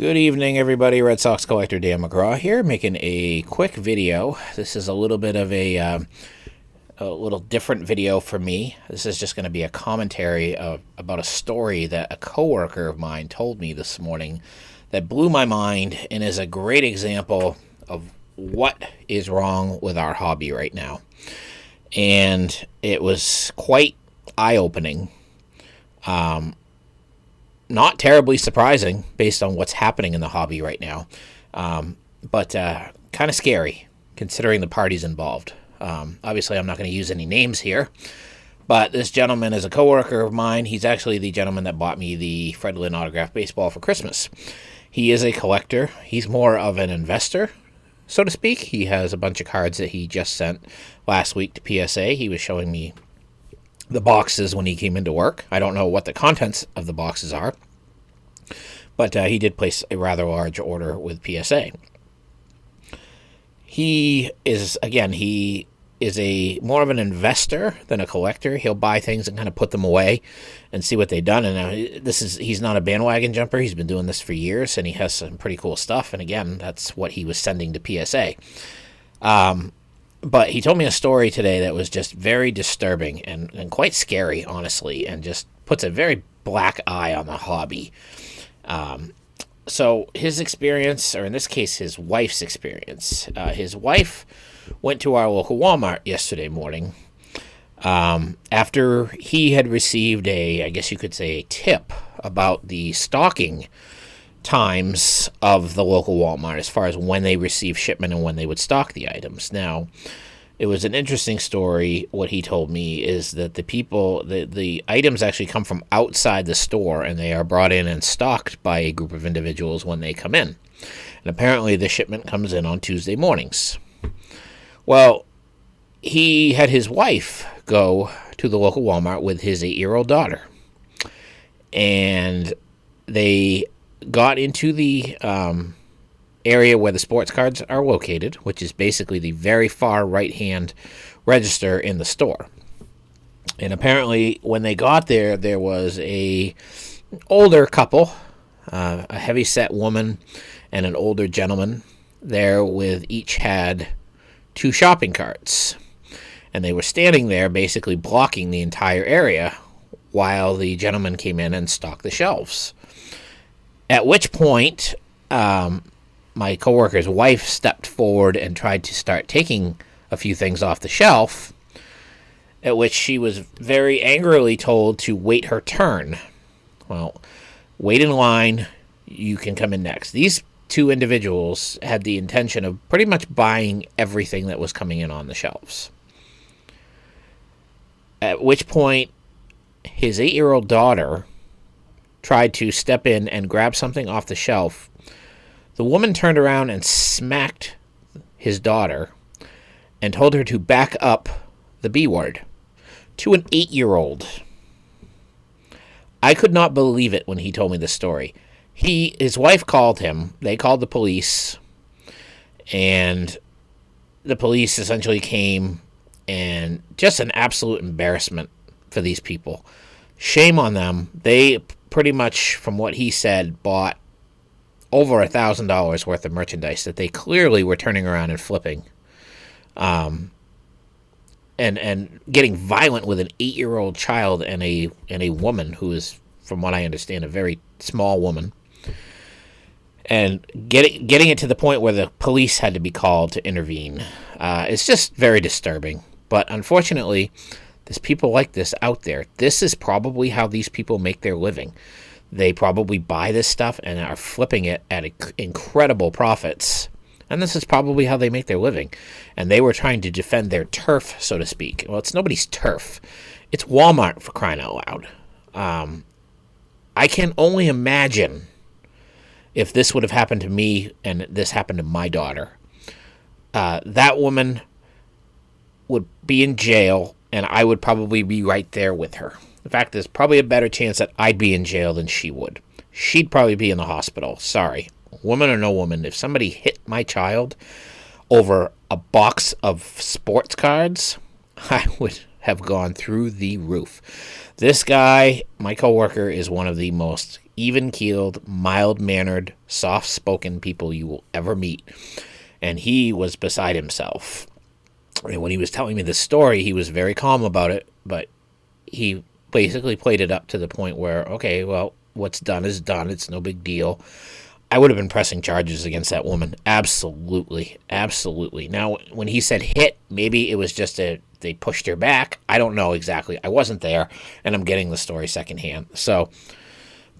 Good evening, everybody. Red Sox collector Dan McGraw here, making a quick video. This is a little bit of a little different video for me. This is just going to be a commentary about a story that a coworker of mine told me this morning that blew my mind and is a great example of what is wrong with our hobby right now. And it was quite eye-opening. Not terribly surprising based on what's happening in the hobby right now, but kind of scary considering the parties involved. Obviously, I'm not going to use any names here, but this gentleman is a coworker of mine. He's actually the gentleman that bought me the Fred Lynn autographed baseball for Christmas. He is a collector. He's more of an investor, so to speak. He has a bunch of cards that he just sent last week to PSA. He was showing me the boxes when he came into work. I don't know what the contents of the boxes are, but he did place a rather large order with PSA. He is a more of an investor than a collector. He'll buy things and kind of put them away and see what they've done. And he's not a bandwagon jumper. He's been doing this for years, and he has some pretty cool stuff. And again, that's what he was sending to PSA. But he told me a story today that was just very disturbing and quite scary, honestly, and just puts a very black eye on the hobby. So his experience, or in this case, his wife's experience. His wife went to our local Walmart yesterday morning after he had received I guess you could say, a tip about the stocking times of the local Walmart as far as when they receive shipment and when they would stock the items. Now, it was an interesting story. What he told me is that the items actually come from outside the store, and they are brought in and stocked by a group of individuals when they come in. And apparently the shipment comes in on Tuesday mornings. Well, he had his wife go to the local Walmart with his 8-year-old daughter, and they got into the area where the sports cards are located, which is basically the very far right-hand register in the store. And apparently, when they got there, there was a older couple, a heavy-set woman and an older gentleman there, with each had 2 shopping carts. And they were standing there basically blocking the entire area while the gentleman came in and stocked the shelves. At which point, my coworker's wife stepped forward and tried to start taking a few things off the shelf, at which she was very angrily told to wait her turn. Well, wait in line, you can come in next. These 2 individuals had the intention of pretty much buying everything that was coming in on the shelves. At which point, his 8-year-old daughter tried to step in and grab something off the shelf. The woman turned around and smacked his daughter and told her to back up the B word to an 8-year-old. I could not believe it when he told me this story. His wife called him. They called the police, and the police essentially came, and just an absolute embarrassment for these people. Shame on them. They pretty much, from what he said, bought over $1,000 worth of merchandise that they clearly were turning around and flipping, and getting violent with an 8-year-old child and a woman who is, from what I understand, a very small woman, and getting it to the point where the police had to be called to intervene. It's just very disturbing. But unfortunately, there's people like this out there. This is probably how these people make their living. They probably buy this stuff and are flipping it at incredible profits. And this is probably how they make their living. And they were trying to defend their turf, so to speak. Well, it's nobody's turf. It's Walmart, for crying out loud. I can only imagine if this would have happened to me and this happened to my daughter. That woman would be in jail, and I would probably be right there with her. In fact, there's probably a better chance that I'd be in jail than she would. She'd probably be in the hospital. Sorry. Woman or no woman, if somebody hit my child over a box of sports cards, I would have gone through the roof. This guy, my coworker, is one of the most even-keeled, mild-mannered, soft-spoken people you will ever meet. And he was beside himself. And when he was telling me this story, he was very calm about it, but he basically played it up to the point where, okay, well, what's done is done. It's no big deal. I would have been pressing charges against that woman. Absolutely. Absolutely. Now, when he said hit, maybe it was just they pushed her back. I don't know exactly. I wasn't there, and I'm getting the story secondhand. So,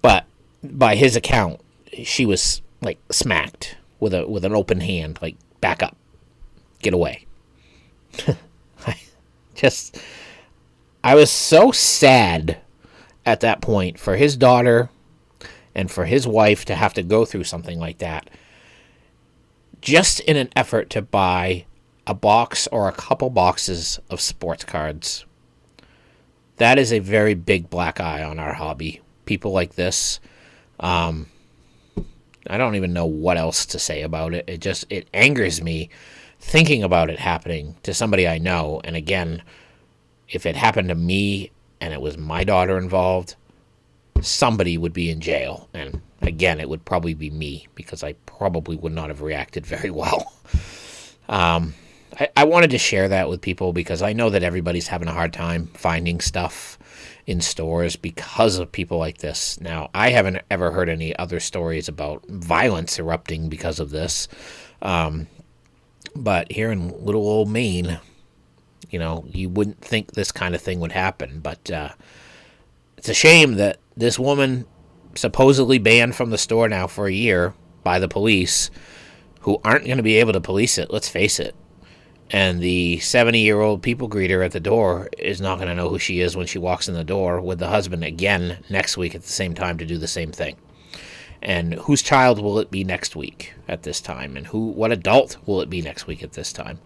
but by his account, she was like smacked with an open hand, like, back up, get away. I was so sad at that point for his daughter and for his wife to have to go through something like that, just in an effort to buy a box or a couple boxes of sports cards. That is a very big black eye on our hobby. People like this, I don't even know what else to say about it. It angers me thinking about it happening to somebody I know. And again, if it happened to me and it was my daughter involved, somebody would be in jail. And again, it would probably be me, because I probably would not have reacted very well. I wanted to share that with people because I know that everybody's having a hard time finding stuff in stores because of people like this. Now, I haven't ever heard any other stories about violence erupting because of this. But here in little old Maine, you wouldn't think this kind of thing would happen. But it's a shame that this woman, supposedly banned from the store now for a year by the police, who aren't going to be able to police it, let's face it. And the 70-year-old people greeter at the door is not going to know who she is when she walks in the door with the husband again next week at the same time to do the same thing. And whose child will it be next week at this time? And what adult will it be next week at this time?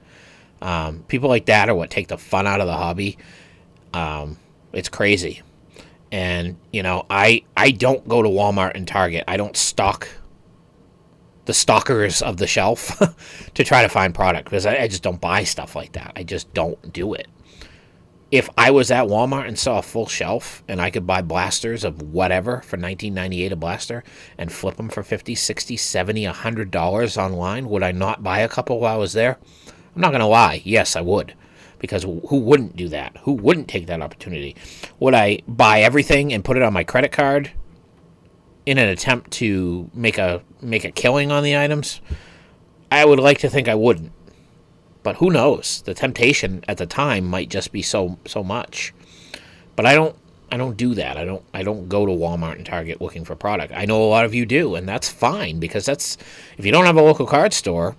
People like that are what take the fun out of the hobby. It's crazy. And, I don't go to Walmart and Target. I don't stalk the stalkers of the shelf to try to find product, because I just don't buy stuff like that. I just don't do it. If I was at Walmart and saw a full shelf and I could buy blasters of whatever for $19.98 a blaster and flip them for $50, $60, $70, $100 online, would I not buy a couple while I was there? I'm not going to lie. Yes, I would. Because who wouldn't do that? Who wouldn't take that opportunity? Would I buy everything and put it on my credit card in an attempt to make a killing on the items? I would like to think I wouldn't. But who knows? The temptation at the time might just be so much. But I don't do that. I don't go to Walmart and Target looking for product. I know a lot of you do, and that's fine, because if you don't have a local card store,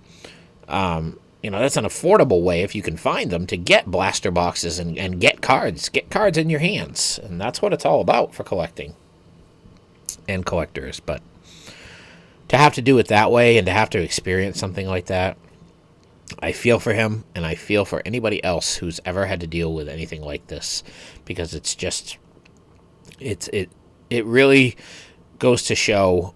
that's an affordable way, if you can find them, to get blaster boxes and get cards in your hands. And that's what it's all about for collecting and collectors. But to have to do it that way and to have to experience something like that, I feel for him, and I feel for anybody else who's ever had to deal with anything like this, because it really goes to show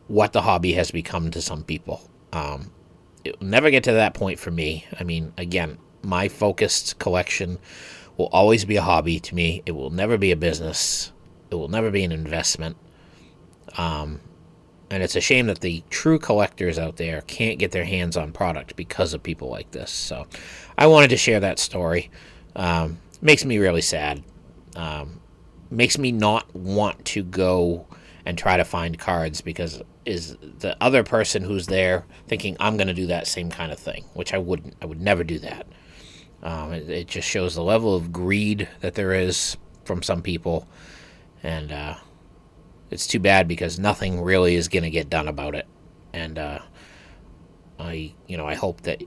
what the hobby has become to some people. It will never get to that point for me. I mean, again, my focused collection will always be a hobby to me. It will never be a business. It will never be an investment. And it's a shame that the true collectors out there can't get their hands on product because of people like this. So I wanted to share that story. Makes me really sad. Makes me not want to go and try to find cards, because is the other person who's there thinking I'm going to do that same kind of thing, which I wouldn't. I would never do that. It just shows the level of greed that there is from some people. And it's too bad, because nothing really is going to get done about it. And I hope that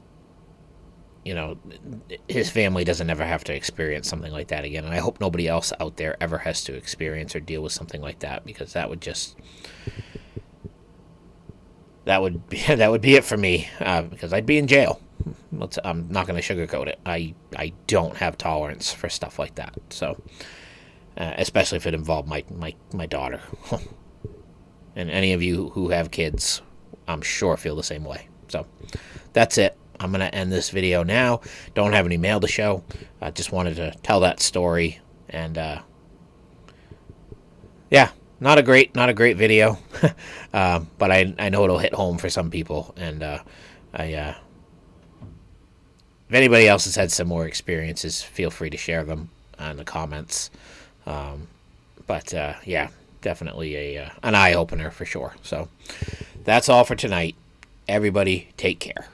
his family doesn't ever have to experience something like that again. And I hope nobody else out there ever has to experience or deal with something like that, because that would be it for me, because I'd be in jail. I'm not going to sugarcoat it. I don't have tolerance for stuff like that. So, especially if it involved my daughter. And any of you who have kids, I'm sure feel the same way. So, that's it. I'm going to end this video now. Don't have any mail to show. I just wanted to tell that story. And, yeah, not a great video, but I know it'll hit home for some people, and if anybody else has had similar experiences, feel free to share them in the comments. But yeah, definitely a an eye opener for sure. So that's all for tonight. Everybody, take care.